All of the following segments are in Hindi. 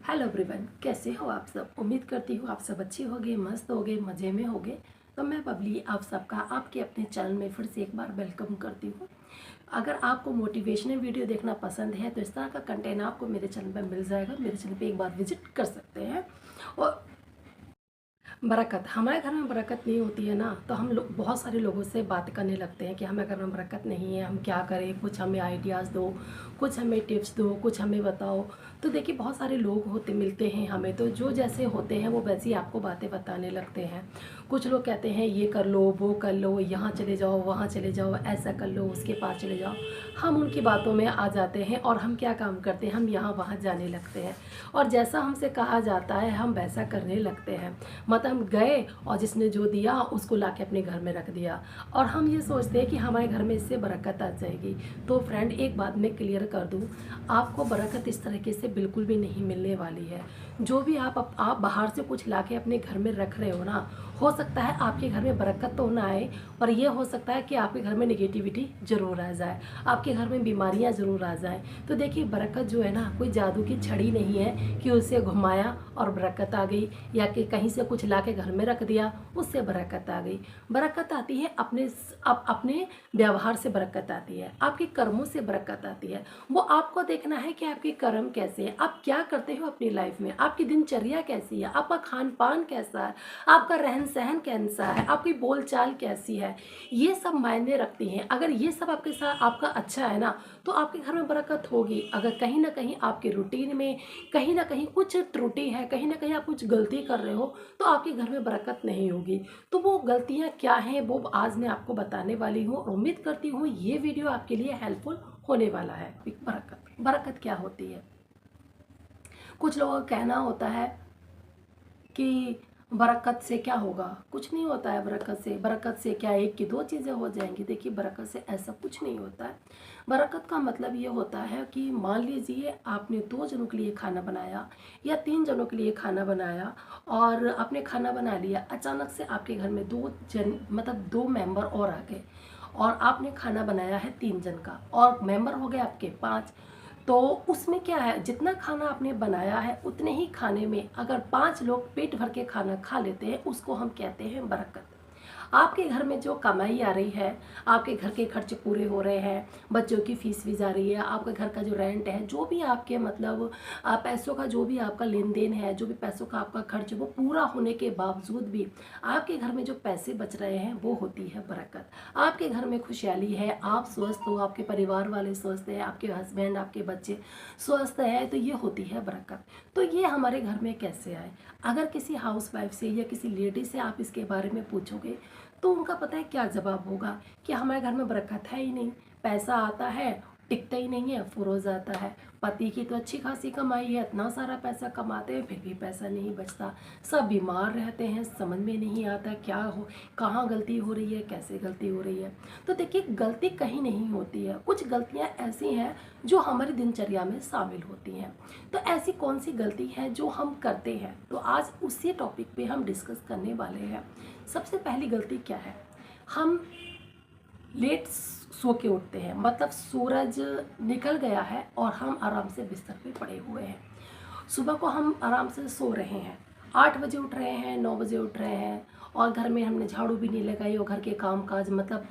हेलो एवरीवन, कैसे हो आप सब। उम्मीद करती हूँ आप सब अच्छे होगे, मस्त होगे, मज़े में होगे। तो मैं बबली आप सबका आपके अपने चैनल में फिर से एक बार वेलकम करती हूँ। अगर आपको मोटिवेशनल वीडियो देखना पसंद है तो इस तरह का कंटेंट आपको मेरे चैनल पर मिल जाएगा। मेरे चैनल पे एक बार विजिट कर सकते हैं। और बरकत, हमारे घर में बरकत नहीं होती है ना, तो हम लोग बहुत सारे लोगों से बात करने लगते हैं कि हमारे घर में बरकत नहीं है, हम क्या करें, कुछ हमें आइडियाज़ दो, कुछ हमें टिप्स दो, कुछ हमें बताओ। तो देखिए बहुत सारे लोग होते मिलते हैं हमें, तो जो जैसे होते हैं वो वैसे ही आपको बातें बताने लगते हैं। कुछ लोग कहते हैं ये कर लो, वो कर लो, यहाँ चले जाओ, वहाँ चले जाओ, ऐसा कर लो, उसके पास चले जाओ। हम उनकी बातों में आ जाते हैं और हम क्या काम करते हैं, हम यहाँ वहाँ जाने लगते हैं और जैसा हमसे कहा जाता है हम वैसा करने लगते हैं। मतलब हम गए और जिसने जो दिया उसको लाके अपने घर में रख दिया और हम ये सोचते हैं कि हमारे घर में इससे बरकत आ जाएगी। तो फ्रेंड एक बात मैं क्लियर कर दूं, आपको बरकत इस तरीके से बिल्कुल भी नहीं मिलने वाली है। जो भी आप बाहर से कुछ लाके अपने घर में रख रहे हो ना, हो सकता है आपके घर में बरकत तो ना आए, पर यह हो सकता है कि आपके घर में नेगेटिविटी ज़रूर आ जाए, आपके घर में बीमारियां ज़रूर आ जाएं। तो देखिए बरकत जो है ना, कोई जादू की छड़ी नहीं है कि उसे घुमाया और बरकत आ गई, या कि कहीं से कुछ ला के घर में रख दिया उससे बरकत आ गई। बरकत आती है अपने व्यवहार से बरकत आती है, आपके कर्मों से बरकत आती है। वो आपको देखना है कि आपके कर्म कैसे हैं, आप क्या करते हो अपनी लाइफ में, आपकी दिनचर्या कैसी है, आपका खान पान कैसा है, आपका रहन सहन कैसा है, आपकी बोलचाल कैसी है। ये सब मायने रखती हैं। अगर ये सब आपके साथ आपका अच्छा है ना, तो आपके घर में बरकत होगी। अगर कहीं ना कहीं आपके रूटीन में कहीं ना कहीं कुछ त्रुटि है, कहीं ना कहीं आप कुछ गलती कर रहे हो, तो आपके घर में बरकत नहीं होगी। तो वो गलतियां क्या हैं वो आज मैं आपको बताने वाली हूँ और उम्मीद करती हूँ ये वीडियो आपके लिए हेल्पफुल होने वाला है। बरकत बरकत क्या होती है। कुछ लोगों का कहना होता है कि बरकत से क्या होगा, कुछ नहीं होता है। बरकत से क्या एक की दो चीज़ें हो जाएंगी। देखिए बरकत से ऐसा कुछ नहीं होता है। बरकत का मतलब ये होता है कि मान लीजिए आपने 2 जनों के लिए खाना बनाया या 3 जनों के लिए खाना बनाया और आपने खाना बना लिया, अचानक से आपके घर में 2 जन मतलब 2 मेंबर और आ गए और आपने खाना बनाया है 3 जन का और मेंबर हो गए आपके 5। तो उसमें क्या है, जितना खाना आपने बनाया है उतने ही खाने में अगर 5 लोग पेट भर के खाना खा लेते हैं, उसको हम कहते हैं बरकत। आपके घर में जो कमाई आ रही है, आपके घर के खर्चे पूरे हो रहे हैं, बच्चों की फीस भी जा रही है, आपके घर का जो रेंट है, जो भी आपके मतलब पैसों का जो भी आपका लेन देन है, जो भी पैसों का आपका खर्च, वो पूरा होने के बावजूद भी आपके घर में जो पैसे बच रहे हैं वो होती है बरकत। आपके घर में खुशहाली है, आप स्वस्थ हो, आपके परिवार वाले स्वस्थ हैं, आपके हस्बैंड आपके बच्चे स्वस्थ है, तो ये होती है बरकत। तो ये हमारे घर में कैसे आए। अगर किसी हाउस वाइफ से या किसी लेडी से आप इसके बारे में पूछोगे तो उनका पता है क्या जवाब होगा कि हमारे घर में बरकत है ही नहीं, पैसा आता है टिकता ही नहीं है, फुरोज आता है। पति की तो अच्छी खासी कमाई है, इतना सारा पैसा कमाते हैं फिर भी पैसा नहीं बचता। सब बीमार रहते हैं, समझ में नहीं आता क्या हो, कहाँ गलती हो रही है, कैसे गलती हो रही है। तो देखिए गलती कहीं नहीं होती है, कुछ गलतियाँ ऐसी हैं जो हमारी दिनचर्या में शामिल होती हैं। तो ऐसी कौन सी गलती है जो हम करते हैं, तो आज उसी टॉपिक पे हम डिस्कस करने वाले हैं। सबसे पहली गलती क्या है, हम लेट सो के उठते हैं, मतलब सूरज निकल गया है और हम आराम से बिस्तर पे पड़े हुए हैं। सुबह को हम आराम से सो रहे हैं, 8 बजे उठ रहे हैं, 9 बजे उठ रहे हैं और घर में हमने झाड़ू भी नहीं लगाई और घर के काम काज मतलब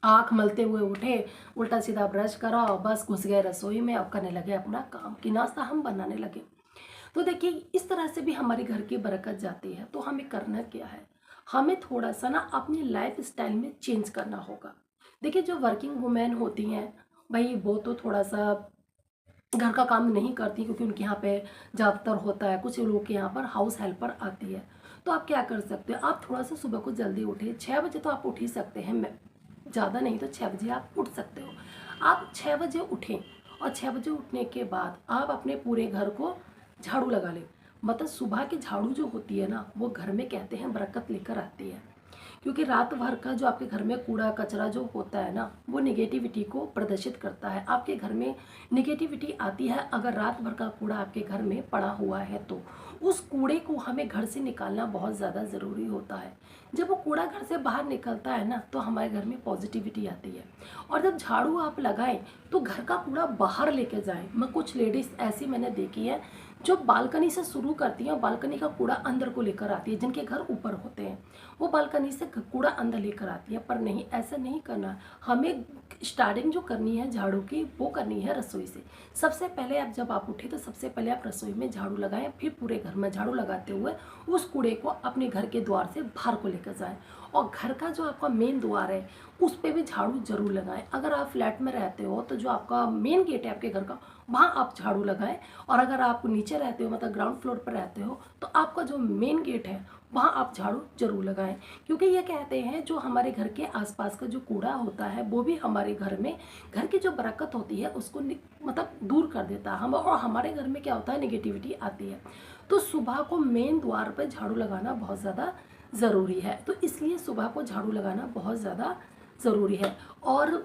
आँख मलते हुए उठे, उल्टा सीधा ब्रश करा और बस घुस गए रसोई में और करने लगे अपना काम कि नाश्ता हम बनाने लगे। तो देखिए इस तरह से भी हमारे घर की बरकत जाती है। तो हमें करना क्या है, हमें थोड़ा सा ना अपनी लाइफ स्टाइल में चेंज करना होगा। देखिए जो वर्किंग वुमेन होती हैं भाई, वो तो थोड़ा सा घर का काम नहीं करती क्योंकि उनके यहाँ पे ज़्यादातर होता है, कुछ लोग के यहाँ पर हाउस हेल्पर आती है। तो आप क्या कर सकते हो, आप थोड़ा सा सुबह को जल्दी उठिए, 6 बजे तो आप उठ ही सकते हैं, मैं ज़्यादा नहीं तो 6 बजे आप उठ सकते हो। आप 6 बजे उठें और 6 बजे उठने के बाद आप अपने पूरे घर को झाड़ू लगा लें। मतलब सुबह की झाड़ू जो होती है ना, वो घर में कहते हैं बरकत लेकर आती है। क्योंकि रात भर का जो आपके घर में कूड़ा कचरा जो होता है ना, वो निगेटिविटी को प्रदर्शित करता है। आपके घर में निगेटिविटी आती है अगर रात भर का कूड़ा आपके घर में पड़ा हुआ है, तो उस कूड़े को हमें घर से निकालना बहुत ज़्यादा ज़रूरी होता है। जब वो कूड़ा घर से बाहर निकलता है ना, तो हमारे घर में पॉजिटिविटी आती है। और जब झाड़ू आप लगाएं तो घर का कूड़ा बाहर लेके जाएं। मैं कुछ लेडीज़ ऐसी मैंने देखी है जो बालकनी से शुरू करती हैं, बालकनी का कूड़ा अंदर को लेकर आती है। जिनके घर ऊपर होते हैं वो बालकनी से कूड़ा अंदर लेकर आती है, पर नहीं, ऐसा नहीं करना। हमें स्टार्टिंग जो करनी है झाड़ू की, वो करनी है रसोई से। सबसे पहले आप जब आप उठे तो सबसे पहले आप रसोई में झाड़ू लगाएं, फिर पूरे घर में झाड़ू लगाते हुए उस कूड़े को अपने घर के द्वार से बाहर को लेकर जाएं। और घर का जो आपका मेन द्वार है उस पर भी झाड़ू जरूर लगाएं। अगर आप फ्लैट में रहते हो तो जो आपका मेन गेट है आपके घर का, वहाँ आप झाड़ू लगाएं। और अगर आप नीचे रहते हो, मतलब ग्राउंड फ्लोर पर रहते हो, तो आपका जो मेन गेट है वहाँ आप झाड़ू जरूर लगाएं। क्योंकि ये कहते हैं जो हमारे घर के आसपास का जो कूड़ा होता है वो भी हमारे घर में, घर की जो बरकत होती है उसको मतलब दूर कर देता है। हम और हमारे घर में क्या होता है, नेगेटिविटी आती है। तो सुबह को मेन द्वार पर झाड़ू लगाना बहुत ज़्यादा ज़रूरी है। तो इसलिए सुबह को झाड़ू लगाना बहुत ज़्यादा ज़रूरी है। और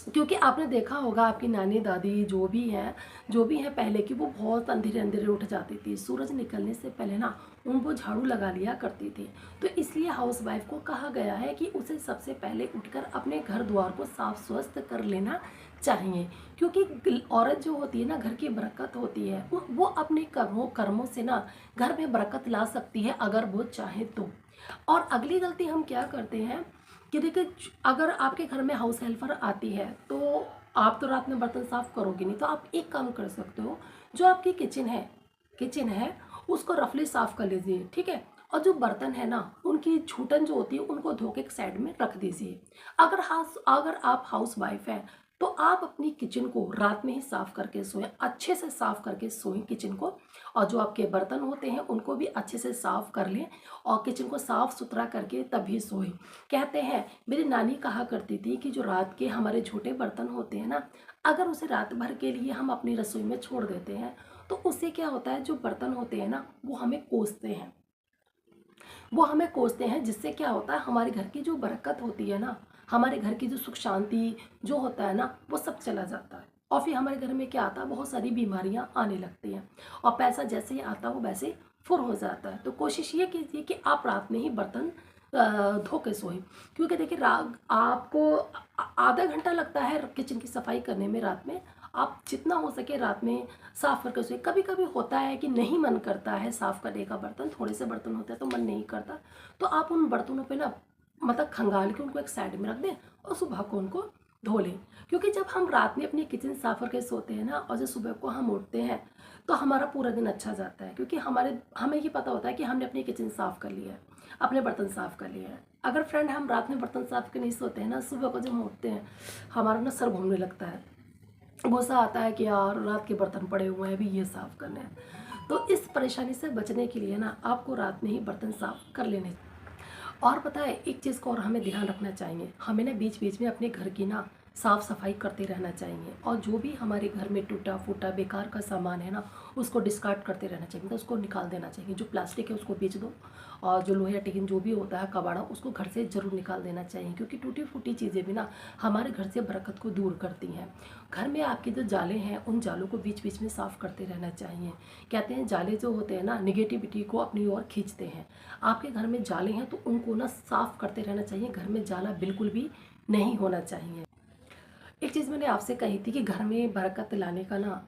क्योंकि आपने देखा होगा आपकी नानी दादी जो भी हैं पहले की, वो बहुत अंधेरे अंधेरे उठ जाती थी। सूरज निकलने से पहले ना उनको झाड़ू लगा लिया करती थी। तो इसलिए हाउस वाइफ को कहा गया है कि उसे सबसे पहले उठकर अपने घर द्वार को साफ स्वस्थ कर लेना चाहिए। क्योंकि औरत जो होती है ना, घर की बरकत होती है, वो अपने कर्मों से ना घर में बरकत ला सकती है अगर वो चाहे तो। और अगली गलती हम क्या करते हैं कि देखिए, अगर आपके घर में हाउस हेल्पर आती है तो आप तो रात में बर्तन साफ करोगे नहीं, तो आप एक काम कर सकते हो, जो आपकी किचन है उसको रफली साफ कर लीजिए, ठीक है। और जो बर्तन है ना, उनकी छूटन जो होती है उनको धो के एक साइड में रख दीजिए। अगर आप हाउस वाइफ हैं तो आप अपनी किचन को रात में ही साफ करके सोएं, अच्छे से साफ करके सोएं किचन को। और जो आपके बर्तन होते हैं उनको भी अच्छे से साफ कर लें और किचन को साफ सुथरा करके तभी सोएं। कहते हैं, मेरी नानी कहा करती थी कि जो रात के हमारे छोटे बर्तन होते हैं ना, अगर उसे रात भर के लिए हम अपनी रसोई में छोड़ देते हैं तो उससे क्या होता है, जो बर्तन होते हैं ना वो हमें कोसते हैं, जिससे क्या होता है, हमारे घर की जो बरकत होती है ना, हमारे घर की जो सुख शांति जो होता है ना, वो सब चला जाता है। और फिर हमारे घर में क्या आता है, बहुत सारी बीमारियां आने लगती हैं। और पैसा जैसे ही आता है वो वैसे फुर हो जाता है। तो कोशिश ये कीजिए कि आप रात में ही बर्तन धो के सोएं। क्योंकि देखिए, आपको आधा घंटा लगता है किचन की सफाई करने में रात में। आप जितना हो सके रात में साफ करके सोए। कभी कभी होता है कि नहीं मन करता है साफ करने का, बर्तन थोड़े से बर्तन होते हैं तो मन नहीं करता, तो आप उन बर्तनों पे ना मतलब खंगाल के उनको एक साइड में रख दें और सुबह को उनको धो लें। क्योंकि जब हम रात में अपनी किचन साफ करके सोते हैं ना, और जब सुबह को हम उठते हैं तो हमारा पूरा दिन अच्छा जाता है। क्योंकि हमें ये पता होता है कि हमने अपनी किचन साफ कर लिया है, अपने बर्तन साफ कर लिए हैं। अगर फ्रेंड हम रात में बर्तन साफ के नहीं सोते हैं ना, सुबह को जब हम उठते हैं हमारा ना सर घूमने लगता है, गुस्सा आता है कि यार रात के बर्तन पड़े हुए हैं, अभी ये साफ़ करने हैं। तो इस परेशानी से बचने के लिए ना आपको रात में ही बर्तन साफ़ कर लेने। और पता है, एक चीज़ को और हमें ध्यान रखना चाहिए, हमें ना बीच बीच में अपने घर की ना साफ़ सफाई करते रहना चाहिए। और जो भी हमारे घर में टूटा फूटा बेकार का सामान है ना, उसको डिस्कार्ड करते रहना चाहिए, मतलब उसको निकाल देना चाहिए। जो प्लास्टिक है उसको बेच दो, और जो लोहे टिफिन जो भी होता है कबाड़ा, उसको घर से ज़रूर निकाल देना चाहिए। क्योंकि टूटी फूटी चीज़ें भी ना हमारे घर से बरकत को दूर करती हैं। घर में आपके जो जाले हैं उन जालों को बीच बीच में साफ़ करते रहना चाहिए। कहते हैं जाले जो होते हैं ना, निगेटिविटी को अपनी ओर खींचते हैं। आपके घर में जाले हैं तो उनको ना साफ़ करते रहना चाहिए। घर में जाला बिल्कुल भी नहीं होना चाहिए। एक चीज़ मैंने आपसे कही थी कि घर में बरकत लाने का ना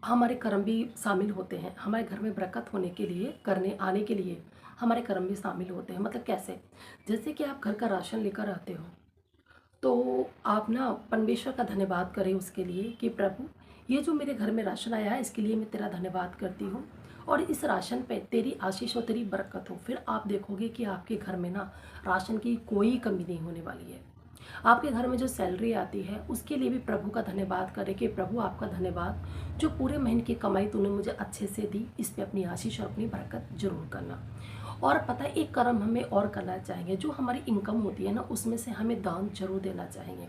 हमारे कर्म भी शामिल होते हैं। हमारे घर में बरकत होने के लिए, करने आने के लिए हमारे कर्म भी शामिल होते हैं। मतलब कैसे? जैसे कि आप घर का राशन लेकर आते हो तो आप ना परमेश्वर का धन्यवाद करें उसके लिए कि प्रभु, ये जो मेरे घर में राशन आया है इसके लिए मैं तेरा धन्यवाद करती हूँ, और इस राशन पे तेरी आशीष और तेरी बरकत हो। फिर आप देखोगे कि आपके घर में ना राशन की कोई कमी नहीं होने वाली है। आपके घर में जो सैलरी आती है उसके लिए भी प्रभु का धन्यवाद करें कि प्रभु आपका धन्यवाद, जो पूरे महीने की कमाई तूने मुझे अच्छे से दी, इस पे अपनी आशीष और अपनी बरकत जरूर करना। और पता है, एक कर्म हमें और करना चाहिए, जो हमारी इनकम होती है ना उसमें से हमें दान जरूर देना चाहिए।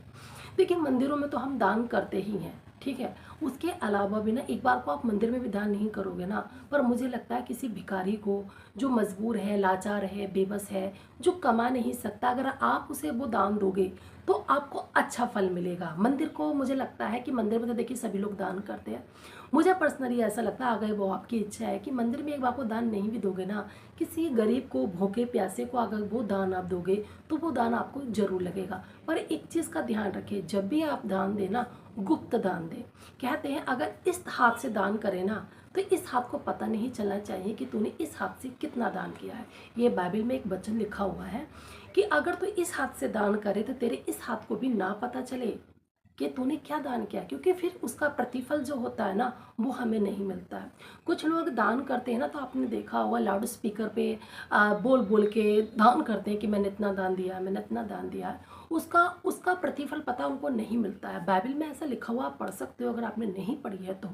देखिए, मंदिरों में तो हम दान करते ही हैं, ठीक है। उसके अलावा भी ना, एक बार को आप मंदिर में भी दान नहीं करोगे ना, पर मुझे लगता है किसी भिखारी को जो मजबूर है, लाचार है, बेबस है, जो कमा नहीं सकता, अगर आप उसे वो दान दोगे तो आपको अच्छा फल मिलेगा। मंदिर को मुझे लगता है कि मंदिर में तो देखिए सभी लोग दान करते हैं। मुझे पर्सनली ऐसा लगता है, अगर वो आपकी इच्छा है कि मंदिर में एक बार को दान नहीं भी दोगे ना, किसी गरीब को, भूखे प्यासे को अगर वो दान आप दोगे तो वो दान आपको जरूर लगेगा। पर एक चीज़ का ध्यान रखिए, जब भी आप दान देना, गुप्त दान दें। कहते हैं अगर इस हाथ से दान करें ना तो इस हाथ को पता नहीं चलना चाहिए कि तूने इस हाथ से कितना दान किया है। ये बाइबल में एक वचन लिखा हुआ है कि अगर तू इस हाथ से दान करे तो तेरे इस हाथ को भी ना पता चले कि तूने क्या दान किया, क्योंकि फिर उसका प्रतिफल जो होता है ना वो हमें नहीं मिलता है। कुछ लोग दान करते हैं ना, तो आपने देखा होगा लाउड स्पीकर पे बोल बोल के दान करते हैं कि मैंने इतना दान दिया है, मैंने इतना दान दिया है। उसका उसका प्रतिफल पता उनको नहीं मिलता है। बाइबल में ऐसा लिखा हुआ आप पढ़ सकते हो अगर आपने नहीं पढ़ी है तो,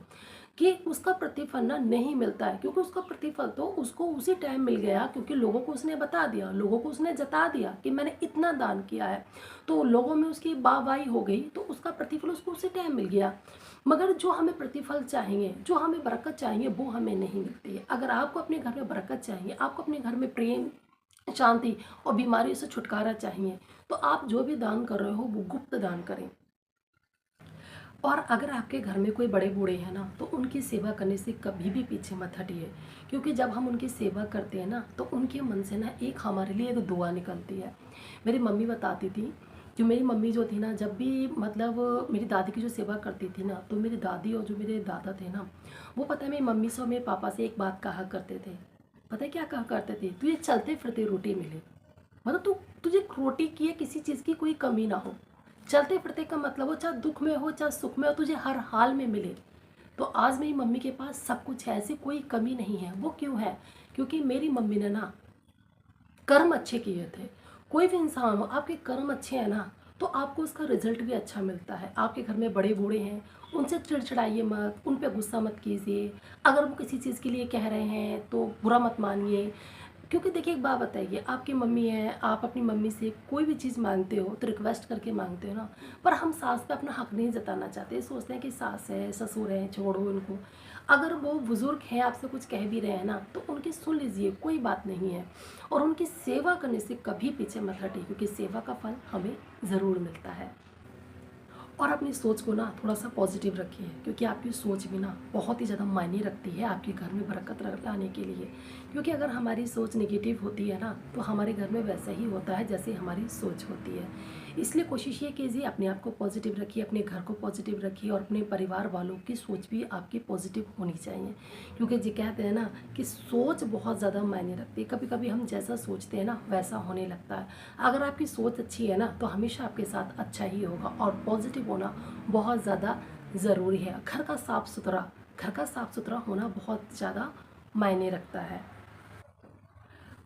कि उसका प्रतिफल ना नहीं मिलता है, क्योंकि उसका प्रतिफल तो उसको उसी टाइम मिल गया, क्योंकि लोगों को उसने बता दिया, लोगों को उसने जता दिया कि मैंने इतना दान किया है, तो लोगों में उसकी वाहवाही हो गई, तो उसका प्रतिफल उसको उसी टाइम मिल गया। मगर जो हमें प्रतिफल चाहिए, जो हमें बरकत चाहिए, वो हमें नहीं मिलती है। अगर आपको अपने घर में बरकत चाहिए, आपको अपने घर में प्रेम, शांति और बीमारी से छुटकारा चाहिए, तो आप जो भी दान कर रहे हो वो गुप्त दान करें। और अगर आपके घर में कोई बड़े बूढ़े हैं ना, तो उनकी सेवा करने से कभी भी पीछे मत हटिए, क्योंकि जब हम उनकी सेवा करते हैं ना, तो उनके मन से ना एक हमारे लिए एक दुआ निकलती है। मेरी मम्मी बताती थी, जो मेरी मम्मी जो थी ना, जब भी मतलब मेरी दादी की जो सेवा करती थी ना, तो मेरी दादी और जो मेरे दादा थे ना, वो पता है मेरी मम्मी से और मेरे पापा से एक बात कहा करते थे। पता है क्या कहा करते थे? तुझे चलते फिरते रोटी मिले, मतलब तुझे रोटी की या किसी चीज़ की कोई कमी ना हो। चलते फिरते का मतलब हो, चाहे दुख में हो चाहे सुख में हो, तुझे हर हाल में मिले। तो आज मेरी मम्मी के पास सब कुछ है, ऐसी कोई कमी नहीं है। वो क्यों है? क्योंकि मेरी मम्मी ने ना कर्म अच्छे किए थे। कोई भी इंसान हो, आपके कर्म अच्छे हैं ना, तो आपको उसका रिजल्ट भी अच्छा मिलता है। आपके घर में बड़े बूढ़े हैं, उनसे चिड़चिड़ाइए मत, उन पे गुस्सा मत कीजिए। अगर वो किसी चीज़ के लिए कह रहे हैं तो बुरा मत मानिए, क्योंकि देखिए एक बात बताइए, आपकी मम्मी है, आप अपनी मम्मी से कोई भी चीज़ मांगते हो तो रिक्वेस्ट करके मांगते हो ना, पर हम सास पे अपना हक नहीं जताना चाहते, सोचते हैं कि सास है, ससुर है, छोड़ो उनको। अगर वो बुज़ुर्ग हैं, आपसे कुछ कह भी रहे हैं ना, तो उनकी सुन लीजिए, कोई बात नहीं है। और उनकी सेवा करने से कभी पीछे मत हटिए, क्योंकि सेवा का फल हमें ज़रूर मिलता है। और अपनी सोच को ना थोड़ा सा पॉजिटिव रखिए, क्योंकि आपकी सोच भी ना बहुत ही ज़्यादा मायने रखती है आपके घर में बरकत लाने के लिए। क्योंकि अगर हमारी सोच नेगेटिव होती है ना, तो हमारे घर में वैसा ही होता है जैसे हमारी सोच होती है। इसलिए कोशिश ये कीजिए, अपने आप को पॉजिटिव रखिए, अपने घर को पॉजिटिव रखिए, और अपने परिवार वालों की सोच भी आपकी पॉजिटिव होनी चाहिए। क्योंकि जी कहते हैं ना कि सोच बहुत ज़्यादा मायने रखती है। कभी कभी हम जैसा सोचते हैं ना वैसा होने लगता है। अगर आपकी सोच अच्छी है ना, तो हमेशा आपके साथ अच्छा ही होगा, और पॉजिटिव होना बहुत ज़्यादा ज़रूरी है। घर का साफ़ सुथरा होना बहुत ज़्यादा मायने रखता है।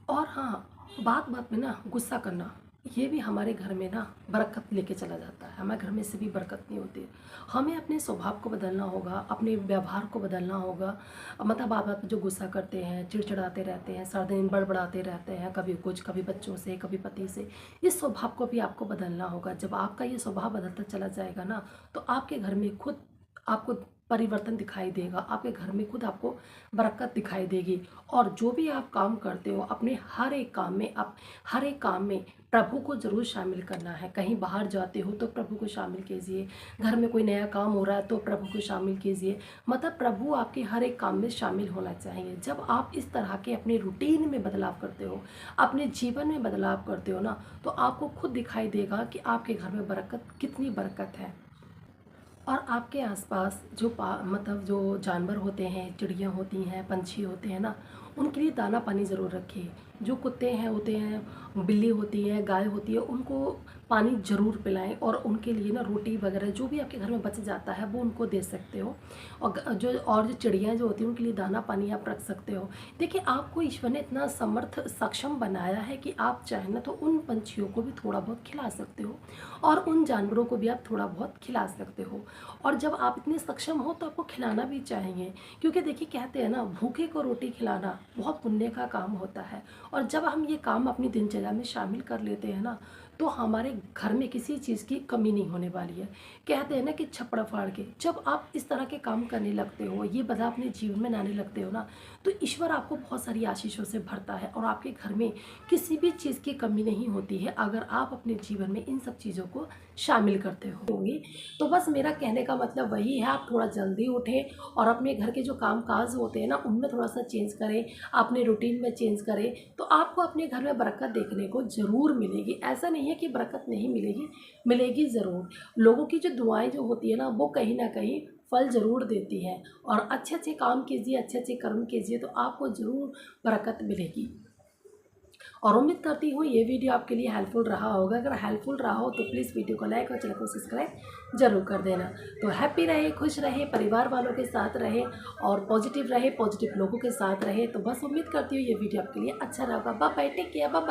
और हाँ, बात बात में ना गुस्सा करना, ये भी हमारे घर में ना बरकत लेके चला जाता है। हमारे घर में से भी बरकत नहीं होती है। हमें अपने स्वभाव को बदलना होगा, अपने व्यवहार को बदलना होगा। मतलब बात बात में जो गुस्सा करते हैं, चिड़चिड़ाते रहते हैं, सारा दिन बड़बड़ाते रहते हैं, कभी कुछ, कभी बच्चों से, कभी पति से, इस स्वभाव को भी आपको बदलना होगा। जब आपका ये स्वभाव बदलता चला जाएगा ना, तो आपके घर में खुद आपको परिवर्तन दिखाई देगा, आपके घर में खुद आपको बरकत दिखाई देगी। और जो भी आप काम करते हो, अपने हर एक काम में, आप हर एक काम में प्रभु को जरूर शामिल करना है। कहीं बाहर जाते हो तो प्रभु को शामिल कीजिए, घर में कोई नया काम हो रहा है तो प्रभु को शामिल कीजिए। मतलब प्रभु आपके हर एक काम में शामिल होना चाहिए। जब आप इस तरह के अपने रूटीन में बदलाव करते हो, अपने जीवन में बदलाव करते हो ना, तो आपको खुद दिखाई देगा कि आपके घर में बरकत, कितनी बरकत है। और आपके आसपास जो मतलब जो जानवर होते हैं, चिड़ियाँ होती हैं, पंछी होते हैं ना, उनके लिए दाना पानी ज़रूर रखिए। जो कुत्ते हैं होते हैं, बिल्ली होती है, गाय होती है, उनको पानी ज़रूर पिलाएं, और उनके लिए ना रोटी वगैरह जो भी आपके घर में बच जाता है वो उनको दे सकते हो। और जो चिड़ियाँ जो होती हैं उनके लिए दाना पानी आप रख सकते हो। देखिए, आपको ईश्वर ने इतना समर्थ सक्षम बनाया है कि आप चाहें ना तो उन पंछियों को भी थोड़ा बहुत खिला सकते हो, और उन जानवरों को भी आप थोड़ा बहुत खिला सकते हो। और जब आप इतने सक्षम हो तो आपको खिलाना भी चाहिए, क्योंकि देखिए कहते हैं ना, भूखे को रोटी खिलाना बहुत पुण्य का काम होता है। और जब हम ये काम अपनी दिनचर्या में शामिल कर लेते हैं ना, तो हमारे घर में किसी चीज़ की कमी नहीं होने वाली है। कहते हैं ना कि छप्पड़ फाड़ के जब आप इस तरह के काम करने लगते हो, ये बदलाव अपने जीवन में लाने लगते हो ना, तो ईश्वर आपको बहुत सारी आशीषों से भरता है, और आपके घर में किसी भी चीज़ की कमी नहीं होती है अगर आप अपने जीवन में इन सब चीज़ों को शामिल करते होंगे। तो बस मेरा कहने का मतलब वही है, आप थोड़ा जल्दी उठें, और अपने घर के जो काम काज होते हैं ना उनमें थोड़ा सा चेंज करें, अपने रूटीन में चेंज करें, तो आपको अपने घर में बरकत देखने को ज़रूर मिलेगी। ऐसा नहीं है कि बरकत नहीं मिलेगी, मिलेगी ज़रूर। लोगों की जो दुआएं जो होती है ना, वो कहीं ना कहीं फल ज़रूर देती है। और अच्छे अच्छे काम कीजिए, अच्छे अच्छे कर्म कीजिए तो आपको ज़रूर बरकत मिलेगी। और उम्मीद करती हूँ ये वीडियो आपके लिए हेल्पफुल रहा होगा। अगर हेल्पफुल रहा हो तो प्लीज़ वीडियो को लाइक और चैनल को सब्सक्राइब जरूर कर देना। तो हैप्पी रहे, खुश रहे, परिवार वालों के साथ रहे और पॉजिटिव रहे, पॉजिटिव लोगों के साथ रहे। तो बस उम्मीद करती हूँ ये वीडियो आपके लिए अच्छा रहा होगा। Bye bye, take care, bye bye.